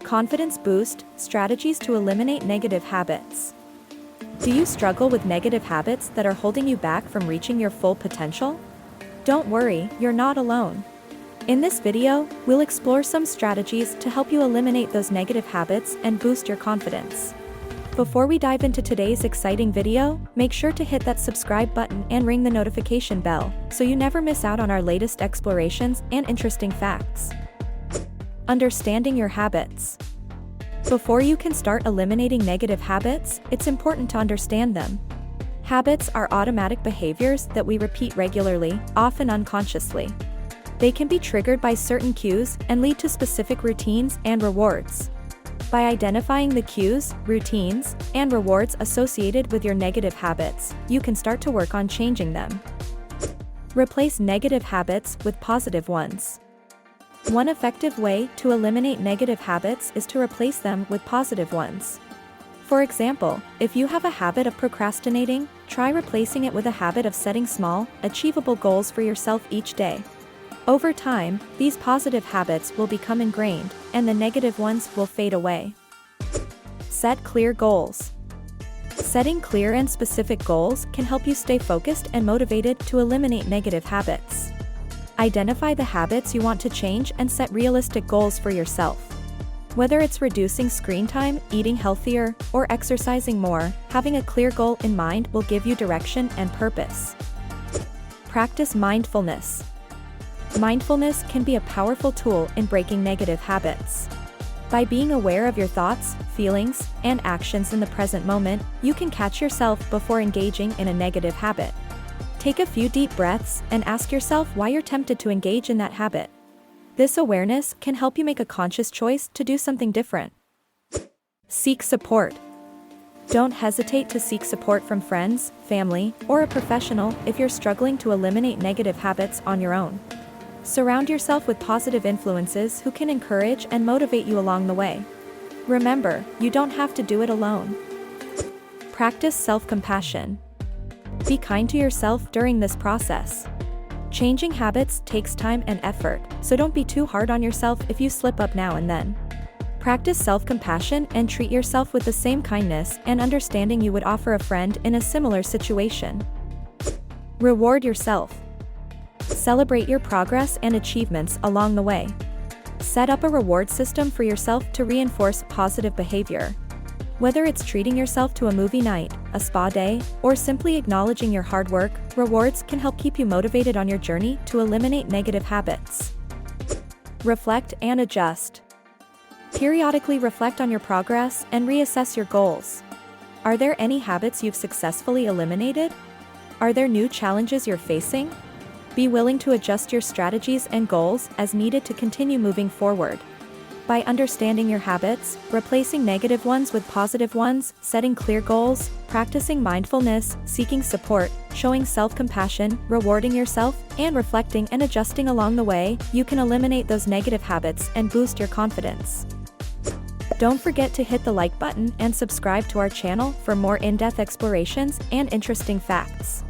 Confidence boost, strategies to eliminate negative habits. Do you struggle with negative habits that are holding you back from reaching your full potential? Don't worry, you're not alone. In this video, we'll explore some strategies to help you eliminate those negative habits and boost your confidence. Before we dive into today's exciting video, make sure to hit that subscribe button and ring the notification bell so you never miss out on our latest explorations and interesting facts. Understanding your habits. Before you can start eliminating negative habits, it's important to understand them. Habits are automatic behaviors that we repeat regularly, often unconsciously. They can be triggered by certain cues and lead to specific routines and rewards. By identifying the cues, routines, and rewards associated with your negative habits, you can start to work on changing them. Replace negative habits with positive ones. One effective way to eliminate negative habits is to replace them with positive ones. For example, if you have a habit of procrastinating, try replacing it with a habit of setting small, achievable goals for yourself each day. Over time, these positive habits will become ingrained, and the negative ones will fade away. Set clear goals. Setting clear and specific goals can help you stay focused and motivated to eliminate negative habits. Identify the habits you want to change and set realistic goals for yourself. Whether it's reducing screen time, eating healthier, or exercising more, having a clear goal in mind will give you direction and purpose. Practice mindfulness. Mindfulness can be a powerful tool in breaking negative habits. By being aware of your thoughts, feelings, and actions in the present moment, you can catch yourself before engaging in a negative habit. Take a few deep breaths and ask yourself why you're tempted to engage in that habit. This awareness can help you make a conscious choice to do something different. Seek support. Don't hesitate to seek support from friends, family, or a professional if you're struggling to eliminate negative habits on your own. Surround yourself with positive influences who can encourage and motivate you along the way. Remember, you don't have to do it alone. Practice self-compassion. Be kind to yourself during this process. Changing habits takes time and effort, so don't be too hard on yourself if you slip up now and then. Practice self-compassion and treat yourself with the same kindness and understanding you would offer a friend in a similar situation. Reward yourself. Celebrate your progress and achievements along the way. Set up a reward system for yourself to reinforce positive behavior. Whether it's treating yourself to a movie night, a spa day, or simply acknowledging your hard work, rewards can help keep you motivated on your journey to eliminate negative habits. Reflect and adjust. Periodically reflect on your progress and reassess your goals. Are there any habits you've successfully eliminated? Are there new challenges you're facing? Be willing to adjust your strategies and goals as needed to continue moving forward. By understanding your habits, replacing negative ones with positive ones, setting clear goals, practicing mindfulness, seeking support, showing self-compassion, rewarding yourself, and reflecting and adjusting along the way, you can eliminate those negative habits and boost your confidence. Don't forget to hit the like button and subscribe to our channel for more in-depth explorations and interesting facts.